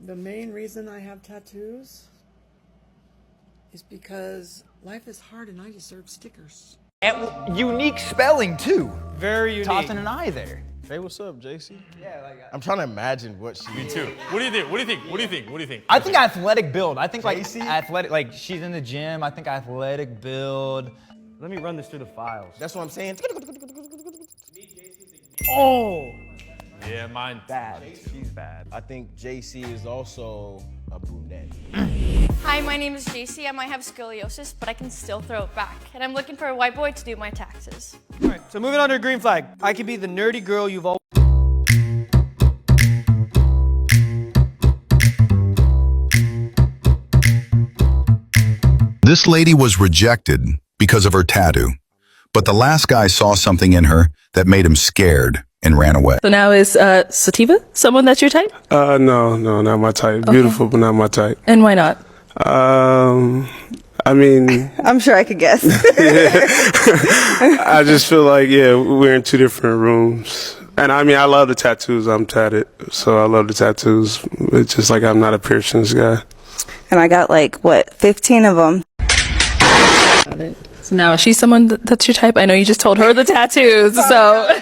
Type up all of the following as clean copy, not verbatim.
The main reason I have tattoos is because life is hard and I deserve stickers. And unique spelling too. Very unique. Tossing an eye there. Hey, what's up, JC? Yeah, like I'm trying to imagine what she Me is. too. What do you think? What do you think? What do you think? What do you think? I think athletic build. I think like JC? athletic, like she's in the gym. I think athletic build. Let me run this through the files. That's what I'm saying. Oh! Yeah, mine. Bad. She's bad. I think JC is also a brunette. Hi, my name is JC. I might have scoliosis, but I can still throw it back. And I'm looking for a white boy to do my taxes. All right, so moving on to a green flag. I could be the nerdy girl you've always... This lady was rejected because of her tattoo, but the last guy saw something in her that made him scared and ran away. So now is Sativa someone that's your type? No, not my type. Okay. Beautiful, but not my type. And why not? I mean, I'm sure I could guess. I just feel like, yeah, we're in two different rooms. And I mean, I love the tattoos. I'm tatted, so I love the tattoos. It's just like I'm not a piercings guy. And I got like, 15 of them. So now is she someone that's your type? I know you just told her the tattoos, so.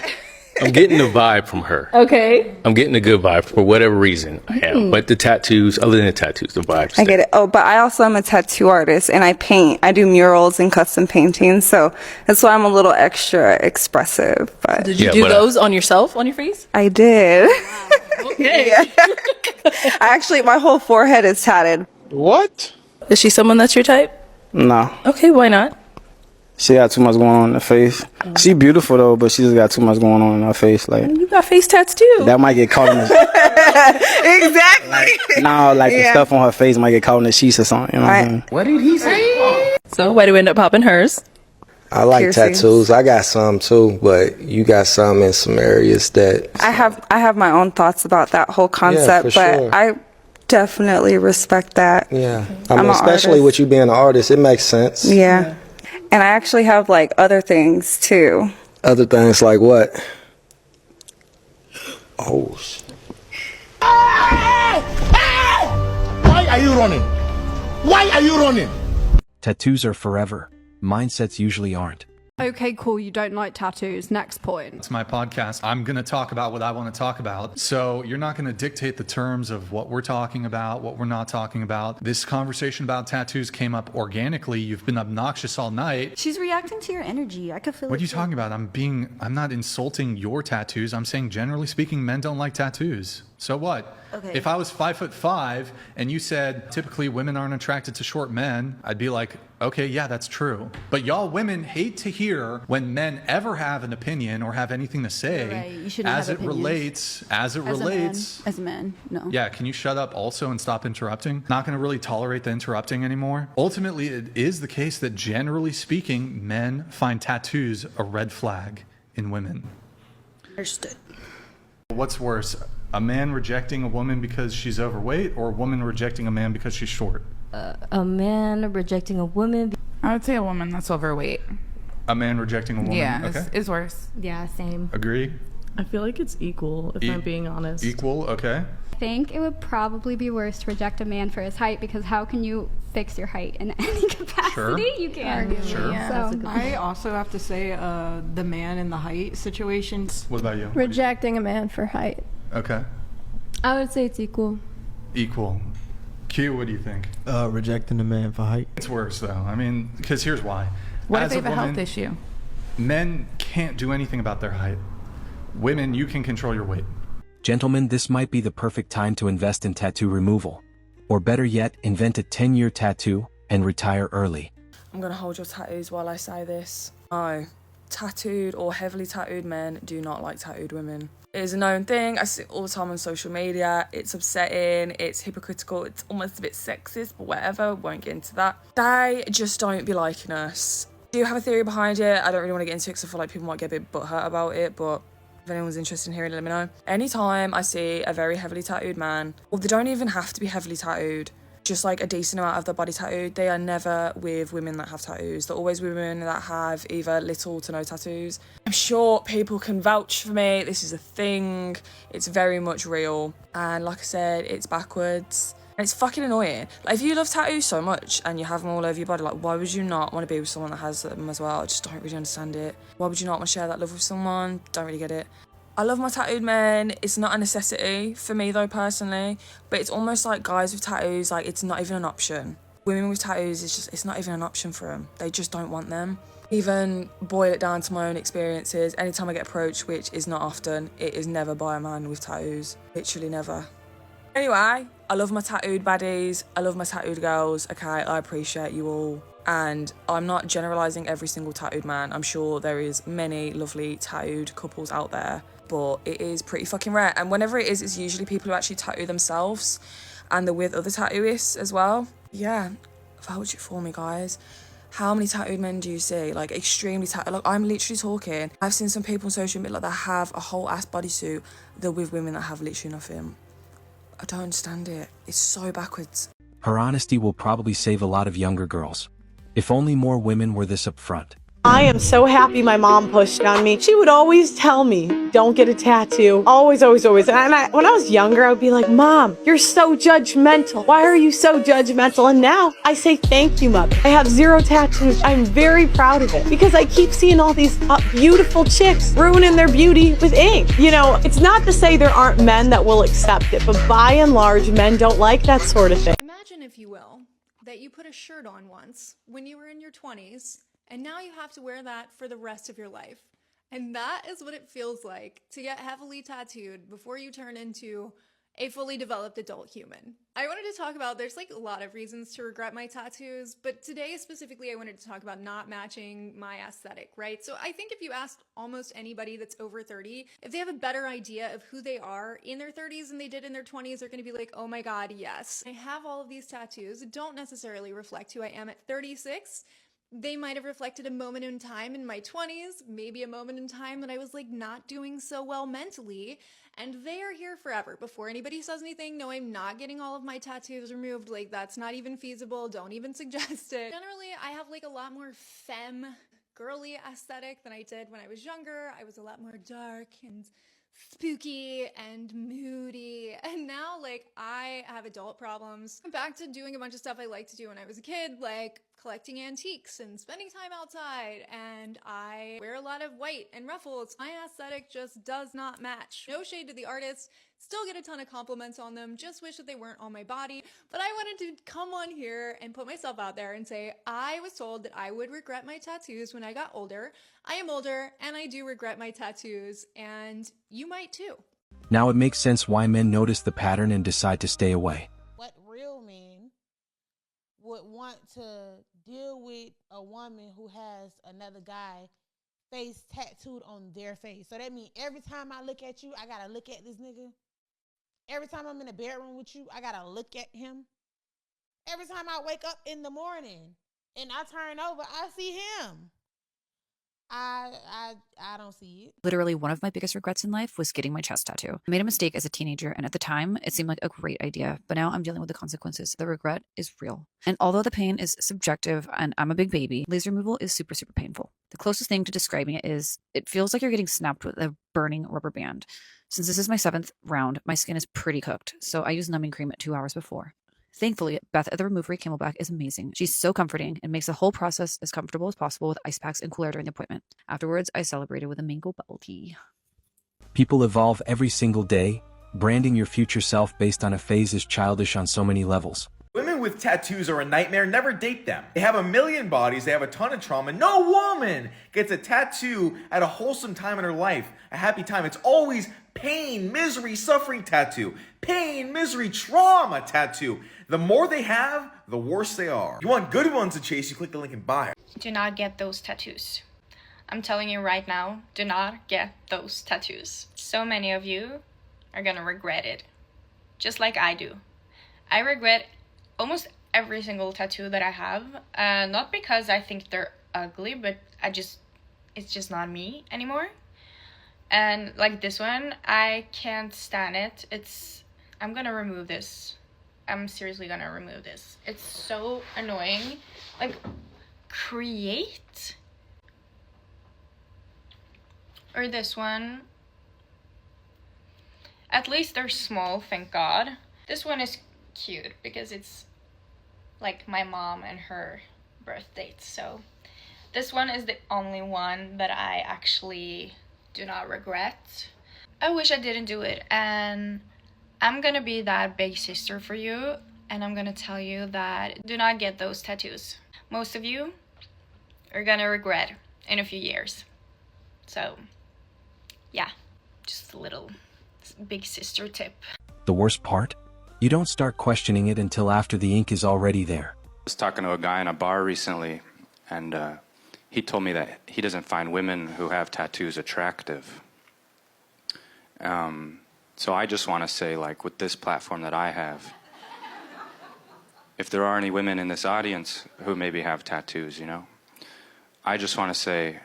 I'm getting a vibe from her. Okay. I'm getting a good vibe for whatever reason I am. But the tattoos, other than the tattoos, the vibes. I get it. Oh, but I also am a tattoo artist and I paint. I do murals and custom paintings, so that's why I'm a little extra expressive. But Did you do those on yourself, on your face? I did. Okay. I actually, my whole forehead is tatted. What? Is she someone that's your type? No. Okay, why not? She got too much going on in her face. She beautiful though, but she just got too much going on in her face. Like You got face tats too. that might get caught in the Exactly. the stuff on her face might get caught in the sheets or something. You know what I mean? What did he say? So why do we end up popping hers? I like Piercings. tattoos. I got some too, but you got some in some areas that I have my own thoughts about that whole concept, for but sure. I definitely respect that. yeah. I'm mean, an especially artist. with you being an artist, it makes sense. Yeah. And I actually have like other things too. Other things like what? Oh shit. Why are you running? Why are you running? Tattoos are forever. Mindsets usually aren't. Okay, cool. You don't like tattoos. Next point. It's my podcast. I'm going to talk about what I want to talk about. So you're not going to dictate the terms of what we're talking about, what we're not talking about. This conversation about tattoos came up organically. You've been obnoxious all night. She's reacting to your energy. I could feel it. What are you talking about? I'm not insulting your tattoos. I'm saying generally speaking, men don't like tattoos. So what? Okay. If I was 5'5" and you said typically women aren't attracted to short men, I'd be like, okay, yeah, that's true. But y'all women hate to hear when men ever have an opinion or have anything to say. You're right. You shouldn't as have it opinions. relates, as it relates. As a man, no. Yeah, can you shut up also and stop interrupting? Not going to really tolerate the interrupting anymore. Ultimately, it is the case that generally speaking, men find tattoos a red flag in women. Understood. What's worse, a man rejecting a woman because she's overweight or a woman rejecting a man because she's short? A man rejecting a woman. I would say a woman that's overweight. A man rejecting a woman? Yeah, okay. it's worse. Yeah, same. Agree? I feel like it's equal, if I'm being honest. Equal, okay. I think it would probably be worse to reject a man for his height, because how can you fix your height in any capacity? Sure. You can't. Sure. Yeah, so I also have to say the man in the height situations. What about you? Rejecting a man for height. Okay. I would say it's equal. Equal. Q, what do you think? Rejecting a man for height. It's worse though. I mean, because here's why. What if As they have a woman, health issue? Men can't do anything about their height. Women, you can control your weight. Gentlemen, this might be the perfect time to invest in tattoo removal. Or better yet, invent a 10-year tattoo and retire early. I'm going to hold your tattoos while I say this. No, tattooed or heavily tattooed men do not like tattooed women. It is a known thing. I see it all the time on social media. It's upsetting, it's hypocritical, it's almost a bit sexist, but whatever, won't get into that. They just don't be liking us. Do you have a theory behind it? I don't really want to get into it because I feel like people might get a bit butthurt about it, but if anyone's interested in hearing it, let me know. Anytime I see a very heavily tattooed man, or they don't even have to be heavily tattooed, just like a decent amount of their body tattooed. They are never with women that have tattoos. They're always with women that have either little to no tattoos. I'm sure people can vouch for me. This is a thing. It's very much real. And like I said, it's backwards. And it's fucking annoying. Like, if you love tattoos so much and you have them all over your body, like, why would you not want to be with someone that has them as well? I just don't really understand it. Why would you not want to share that love with someone? Don't really get it. I love my tattooed men. It's not a necessity for me though, personally, but it's almost like guys with tattoos, like, it's not even an option. Women with tattoos, it's not even an option for them. They just don't want them. Even boil it down to my own experiences, anytime I get approached, which is not often, it is never by a man with tattoos. Literally never. Anyway, I love my tattooed baddies. I love my tattooed girls. Okay, I appreciate you all. And I'm not generalising every single tattooed man. I'm sure there is many lovely tattooed couples out there, but it is pretty fucking rare. And whenever it is, it's usually people who actually tattoo themselves and they're with other tattooists as well. Yeah, vouch it for me, guys. How many tattooed men do you see? Like, extremely tattooed. Like, I'm literally talking. I've seen some people on social media, like, that have a whole ass bodysuit. They're with women that have literally nothing. I don't understand it. It's so backwards. Her honesty will probably save a lot of younger girls. If only more women were this upfront. I am so happy my mom pushed on me. She would always tell me, don't get a tattoo. Always, always, always. And when I was younger, I would be like, Mom, you're so judgmental. Why are you so judgmental? And now I say, thank you, Mother. I have 0 tattoos. I'm very proud of it because I keep seeing all these beautiful chicks ruining their beauty with ink. You know, it's not to say there aren't men that will accept it, but by and large, men don't like that sort of thing. Imagine, if you will, that you put a shirt on once when you were in your 20s, and now you have to wear that for the rest of your life. And that is what it feels like to get heavily tattooed before you turn into a fully developed adult human. I wanted to talk about, there's like a lot of reasons to regret my tattoos, but today specifically I wanted to talk about not matching my aesthetic, right? So I think if you asked almost anybody that's over 30, if they have a better idea of who they are in their 30s than they did in their 20s, they're gonna be like, oh my God, yes. I have all of these tattoos that don't necessarily reflect who I am at 36. They might have reflected a moment in time in my 20s, maybe a moment in time that I was like not doing so well mentally, and they are here forever. Before anybody says anything, no, I'm not getting all of my tattoos removed. Like, that's not even feasible. Don't even suggest it. Generally, I have like a lot more femme, girly aesthetic than I did when I was younger. I was a lot more dark and spooky and moody, and now like I have adult problems. I'm back to doing a bunch of stuff I liked to do when I was a kid, like collecting antiques and spending time outside, and I wear a lot of white and ruffles. My aesthetic just does not match. No shade to the artists, still get a ton of compliments on them, just wish that they weren't on my body. But I wanted to come on here and put myself out there and say I was told that I would regret my tattoos when I got older. I am older and I do regret my tattoos, and you might too. Now it makes sense why men notice the pattern and decide to stay away. What real men would want to deal with a woman who has another guy face tattooed on their face. So that means every time I look at you, I gotta look at this nigga. Every time I'm in the bedroom with you, I gotta look at him. Every time I wake up in the morning and I turn over, I see him. I don't see it. Literally, one of my biggest regrets in life was getting my chest tattoo. I made a mistake as a teenager, and at the time, it seemed like a great idea, but now I'm dealing with the consequences. The regret is real. And although the pain is subjective and I'm a big baby, laser removal is super, super painful. The closest thing to describing it is, it feels like you're getting snapped with a burning rubber band. Since this is my 7th round, my skin is pretty cooked, so I use numbing cream at 2 hours before. Thankfully, Beth at the Removery Camelback is amazing. She's so comforting and makes the whole process as comfortable as possible with ice packs and cooler during the appointment. Afterwards, I celebrated with a mango bubble tea. People evolve every single day. Branding your future self based on a phase is childish on so many levels. Women with tattoos are a nightmare. Never date them. They have a million bodies. They have a ton of trauma. No woman gets a tattoo at a wholesome time in her life, a happy time. It's always pain, misery, suffering tattoo. Pain, misery, trauma tattoo. The more they have, the worse they are. If you want good ones to chase, you click the link in bio. Do not get those tattoos. I'm telling you right now, do not get those tattoos. So many of you are gonna regret it, just like I do. I regret almost every single tattoo that I have, not because I think they're ugly, but it's just not me anymore. And like this one, I can't stand it. I'm gonna remove this I'm seriously gonna remove this. It's so annoying. Like, create? Or this one. At least they're small, thank God. This one is cute because it's like my mom and her birth date. So this one is the only one that I actually do not regret. I wish I didn't do it, and I'm gonna be that big sister for you, and I'm gonna tell you that do not get those tattoos. Most of you are gonna regret in a few years. So yeah, just a little big sister tip. The worst part? You don't start questioning it until after the ink is already there. I was talking to a guy in a bar recently, and he told me that he doesn't find women who have tattoos attractive. So I just want to say, like, with this platform that I have, if there are any women in this audience who maybe have tattoos, you know, I just want to say,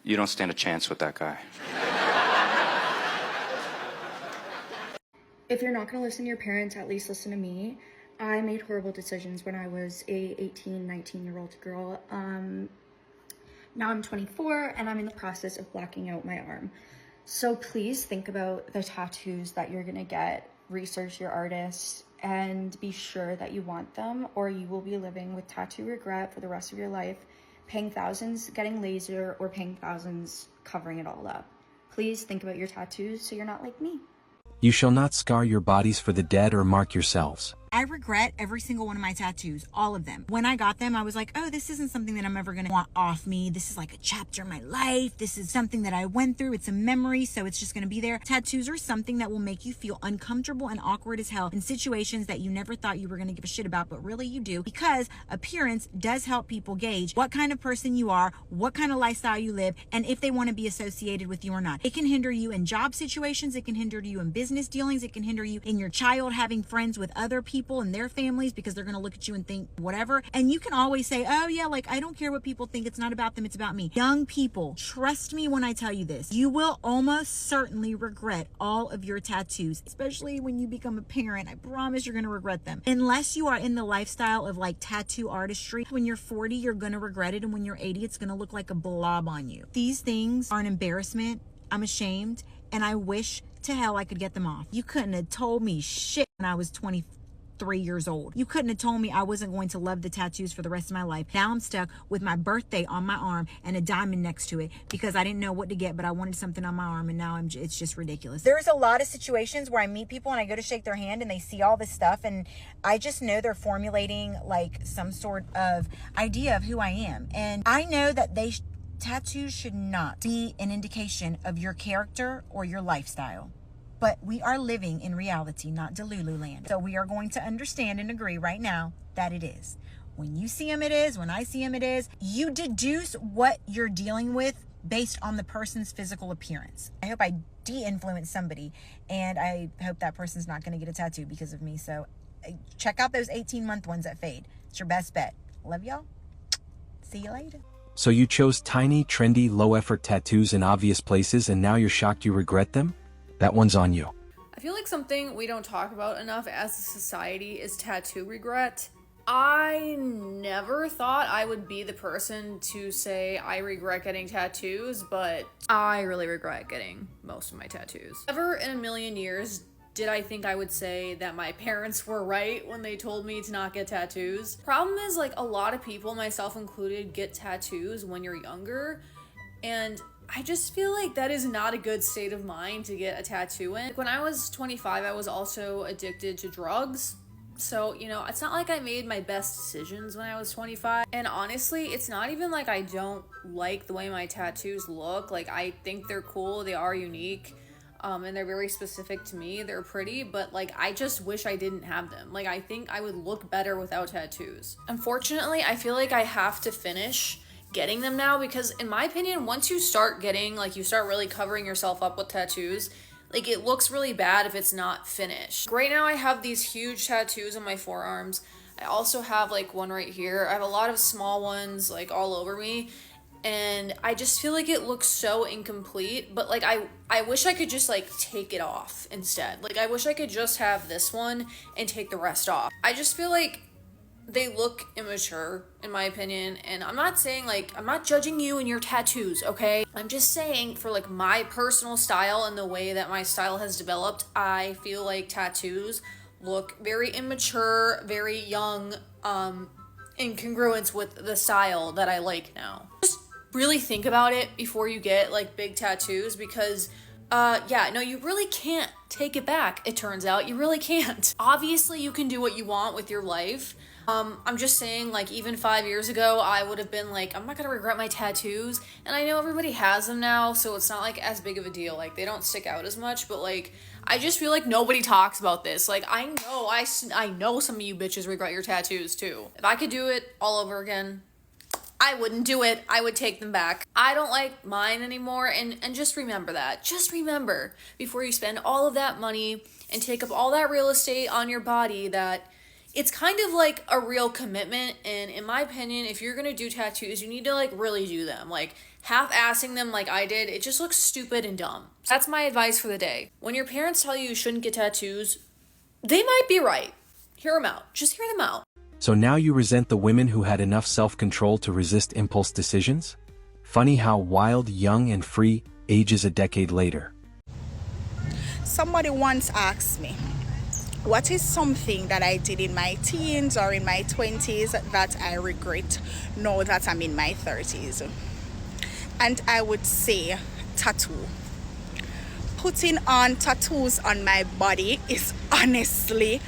you don't stand a chance with that guy. If you're not going to listen to your parents, at least listen to me. I made horrible decisions when I was a 18, 19-year-old girl. Now I'm 24 and I'm in the process of blacking out my arm. So please think about the tattoos that you're going to get, research your artist, and be sure that you want them, or you will be living with tattoo regret for the rest of your life, paying thousands getting laser or paying thousands covering it all up. Please think about your tattoos so you're not like me. You shall not scar your bodies for the dead or mark yourselves. I regret every single one of my tattoos, all of them. When I got them, I was like, oh, this isn't something that I'm ever gonna want off me. This is like a chapter in my life. This is something that I went through. It's a memory, so it's just gonna be there. Tattoos are something that will make you feel uncomfortable and awkward as hell in situations that you never thought you were gonna give a shit about, but really you do, because appearance does help people gauge what kind of person you are, what kind of lifestyle you live, and if they wanna be associated with you or not. It can hinder you in job situations. It can hinder you in business dealings. It can hinder you in your child having friends with other people and their families, because they're going to look at you and think whatever. And you can always say, oh yeah, like, I don't care what people think. It's not about them. It's about me. Young people, trust me when I tell you this. You will almost certainly regret all of your tattoos, especially when you become a parent. I promise you're going to regret them. Unless you are in the lifestyle of like tattoo artistry. When you're 40, you're going to regret it. And when you're 80, it's going to look like a blob on you. These things are an embarrassment. I'm ashamed. And I wish to hell I could get them off. You couldn't have told me shit when I was 23 years old. You couldn't have told me I wasn't going to love the tattoos for the rest of my life. Now I'm stuck with my birthday on my arm and a diamond next to it because I didn't know what to get, but I wanted something on my arm, and now it's just ridiculous. There's a lot of situations where I meet people and I go to shake their hand and they see all this stuff, and I just know they're formulating like some sort of idea of who I am. And I know that tattoos should not be an indication of your character or your lifestyle. But we are living in reality, not Delulu land. So we are going to understand and agree right now that it is. When you see him, it is. When I see him, it is. You deduce what you're dealing with based on the person's physical appearance. I hope I de-influence somebody, and I hope that person's not going to get a tattoo because of me. So check out those 18-month ones at Fade. It's your best bet. Love y'all. See you later. So you chose tiny, trendy, low-effort tattoos in obvious places, and now you're shocked you regret them? That one's on you. I feel like something we don't talk about enough as a society is tattoo regret. I never thought I would be the person to say I regret getting tattoos, but I really regret getting most of my tattoos. Never in a million years did I think I would say that my parents were right when they told me to not get tattoos. Problem is, like, a lot of people, myself included, get tattoos when you're younger, and I just feel like that is not a good state of mind to get a tattoo in. When I was 25, I was also addicted to drugs. So, you know, it's not like I made my best decisions when I was 25. And honestly, it's not even like I don't like the way my tattoos look. Like, I think they're cool, they are unique, and they're very specific to me. They're pretty, but like, I just wish I didn't have them. Like, I think I would look better without tattoos. Unfortunately, I feel like I have to finish getting them now, because in my opinion, once you start getting, like, you start really covering yourself up with tattoos, like, it looks really bad if it's not finished. Right now I have these huge tattoos on my forearms. I also have like one right here. I have a lot of small ones like all over me, and I just feel like it looks so incomplete, but like I wish I could just like take it off instead. Like I wish I could just have this one and take the rest off. I just feel like they look immature in my opinion, and I'm not saying like, I'm not judging you and your tattoos, okay? I'm just saying for like my personal style and the way that my style has developed, I feel like tattoos look very immature, very young, in congruence with the style that I like now. Just really think about it before you get like big tattoos, because yeah, no, you really can't take it back, it turns out. You really can't. Obviously you can do what you want with your life. I'm just saying, like, even 5 years ago, I would have been like, I'm not gonna regret my tattoos, and I know everybody has them now, so it's not like as big of a deal. Like, they don't stick out as much, but like, I just feel like nobody talks about this. Like, I know some of you bitches regret your tattoos too. If I could do it all over again, I wouldn't do it. I would take them back. I don't like mine anymore, and just remember that. Just remember, before you spend all of that money and take up all that real estate on your body, that it's kind of like a real commitment. And in my opinion, if you're gonna do tattoos, you need to like really do them. Like, half-assing them like I did, it just looks stupid and dumb. That's my advice for the day. When your parents tell you you shouldn't get tattoos, they might be right. Hear them out. Just hear them out. So now you resent the women who had enough self-control to resist impulse decisions? Funny how wild, young, and free ages a decade later. Somebody once asked me, what is something that I did in my teens or in my 20s that I regret now that I'm in my 30s? And I would say tattoo. Putting on tattoos on my body is honestly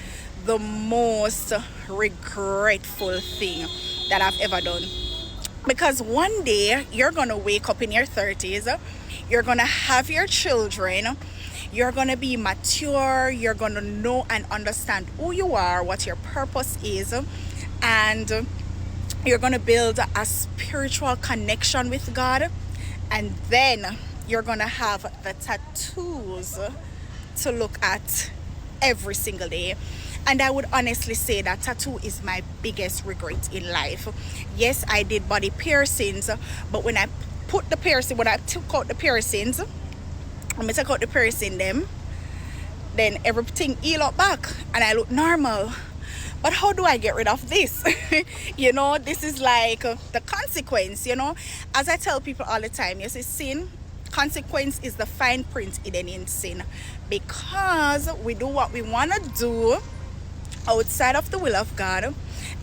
the most regretful thing that I've ever done. Because one day you're gonna wake up in your 30s, you're gonna have your children, you're gonna be mature, you're gonna know and understand who you are, what your purpose is, and you're gonna build a spiritual connection with God, and then you're gonna have the tattoos to look at every single day. And I would honestly say that tattoo is my biggest regret in life. Yes, I did body piercings, but when I took out the piercings, then everything healed up back and I look normal. But how do I get rid of this? You know, this is like the consequence, you know. As I tell people all the time, you see, sin, consequence is the fine print hidden in sin. Because we do what we want to do outside of the will of God,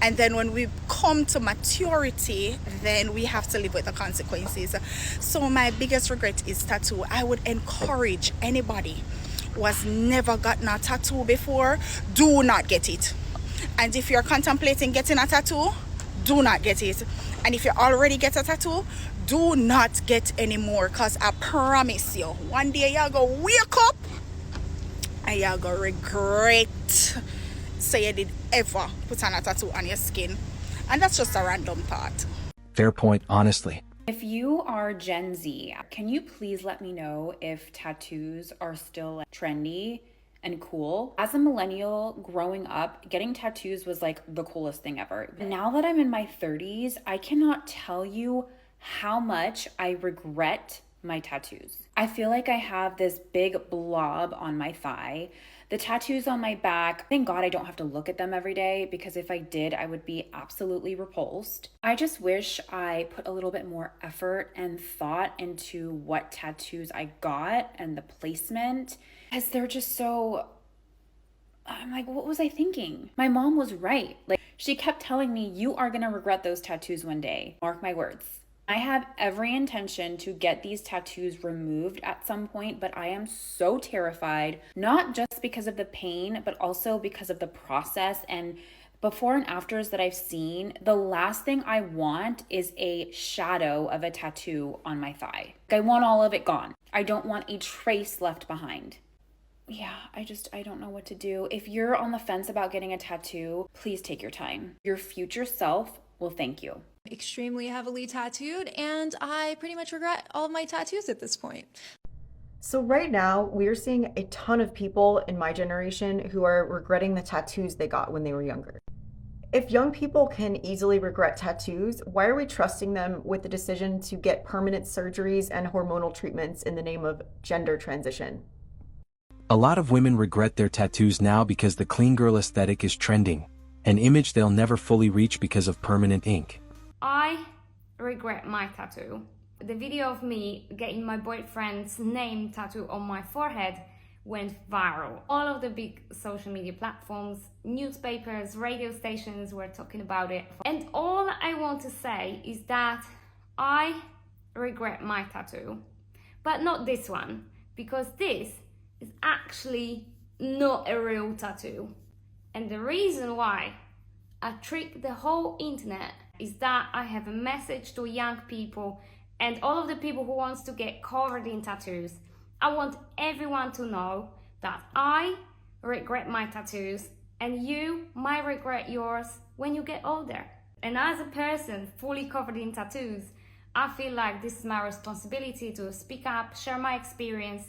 and then when we come to maturity, then we have to live with the consequences. So my biggest regret is tattoo. I would encourage anybody who has never gotten a tattoo before, do not get it. And if you're contemplating getting a tattoo, do not get it. And if you already get a tattoo, do not get any more, because I promise you, one day y'all go wake up and y'all go regret say you did ever put on a tattoo on your skin. And that's just a random thought. Fair point, honestly. If you are Gen Z, can you please let me know if tattoos are still trendy and cool? As a millennial growing up, getting tattoos was like the coolest thing ever. Now that I'm in my 30s, I cannot tell you how much I regret my tattoos. I feel like I have this big blob on my thigh. The tattoos on my back, thank God I don't have to look at them every day, because if I did, I would be absolutely repulsed. I just wish I put a little bit more effort and thought into what tattoos I got and the placement, because they're just so, I'm like, what was I thinking? My mom was right. Like, she kept telling me, you are gonna regret those tattoos one day. Mark my words. I have every intention to get these tattoos removed at some point, but I am so terrified, not just because of the pain, but also because of the process and before and afters that I've seen. The last thing I want is a shadow of a tattoo on my thigh. I want all of it gone. I don't want a trace left behind. Yeah, I don't know what to do. If you're on the fence about getting a tattoo, please take your time. Your future self will thank you. Extremely heavily tattooed, and I pretty much regret all of my tattoos at this point. So right now, we're seeing a ton of people in my generation who are regretting the tattoos they got when they were younger. If young people can easily regret tattoos, why are we trusting them with the decision to get permanent surgeries and hormonal treatments in the name of gender transition? A lot of women regret their tattoos now because the clean girl aesthetic is trending, an image they'll never fully reach because of permanent ink. I regret my tattoo. The video of me getting my boyfriend's name tattooed on my forehead went viral. All of the big social media platforms, newspapers, radio stations were talking about it. And all I want to say is that I regret my tattoo, but not this one, because this is actually not a real tattoo. And the reason why I trick the whole internet is that I have a message to young people and all of the people who wants to get covered in tattoos. I want everyone to know that I regret my tattoos and you might regret yours when you get older. And as a person fully covered in tattoos, I feel like this is my responsibility to speak up, share my experience.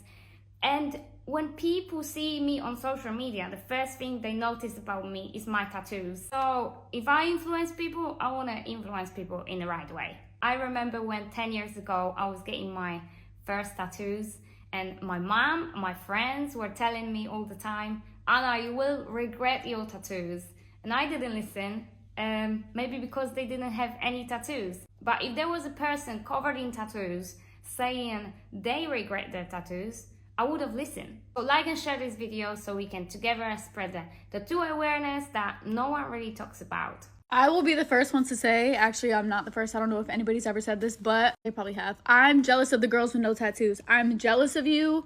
And when people see me on social media, the first thing they notice about me is my tattoos. So if I influence people, I want to influence people in the right way. I remember when 10 years ago I was getting my first tattoos and my mom, my friends were telling me all the time, Anna, you will regret your tattoos. And I didn't listen, maybe because they didn't have any tattoos. But if there was a person covered in tattoos saying they regret their tattoos, I would have listened. So like and share this video so we can together spread the tattoo awareness that no one really talks about. I will be the first one to say, actually I'm not the first, I don't know if anybody's ever said this, but they probably have. I'm jealous of the girls with no tattoos. I'm jealous of you.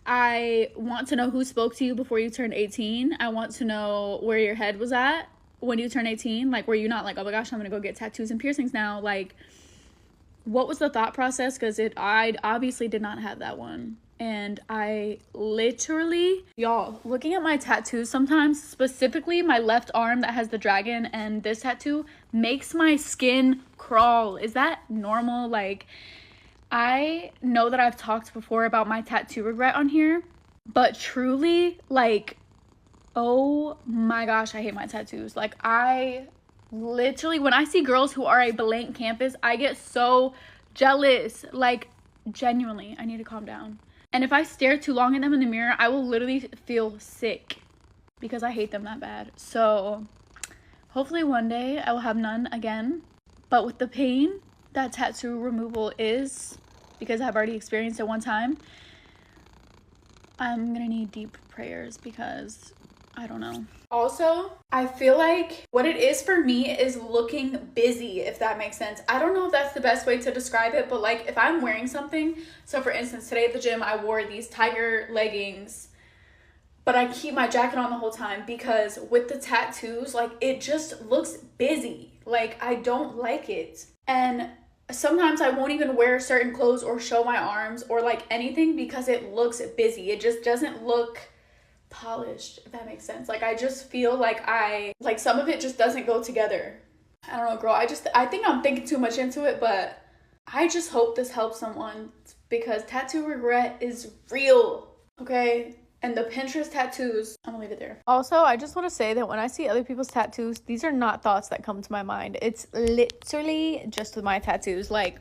I want to know who spoke to you before you turned 18. I want to know where your head was at when you turned 18. Like, were you not like, oh my gosh, I'm gonna go get tattoos and piercings now? Like, what was the thought process? Because I obviously did not have that one. And I literally, y'all, looking at my tattoos sometimes, specifically my left arm that has the dragon and this tattoo, makes my skin crawl. Is that normal? Like, I know that I've talked before about my tattoo regret on here, but truly, like, oh my gosh, I hate my tattoos. Like, I literally, when I see girls who are a blank canvas, I get so jealous. Like, genuinely, I need to calm down. And if I stare too long at them in the mirror, I will literally feel sick because I hate them that bad. So hopefully one day I will have none again. But with the pain that tattoo removal is, because I've already experienced it one time, I'm gonna need deep prayers because I don't know. Also, I feel like what it is for me is looking busy, if that makes sense. I don't know if that's the best way to describe it, but like if I'm wearing something, so for instance, today at the gym, I wore these tiger leggings, but I keep my jacket on the whole time because with the tattoos, like it just looks busy. Like I don't like it. And sometimes I won't even wear certain clothes or show my arms or like anything because it looks busy. It just doesn't look polished, if that makes sense. Like I just feel like some of it just doesn't go together. I don't know, girl. I think I'm thinking too much into it, but I just hope this helps someone because tattoo regret is real, okay? And the Pinterest tattoos, I'm gonna leave it there. Also, I just want to say that when I see other people's tattoos, these are not thoughts that come to my mind. It's literally just with my tattoos. Like,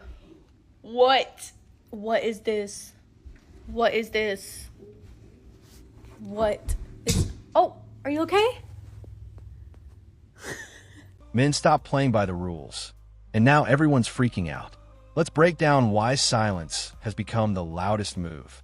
what is this? What is this? What is... Oh, are you okay? Men stopped playing by the rules, and now everyone's freaking out. Let's break down why silence has become the loudest move.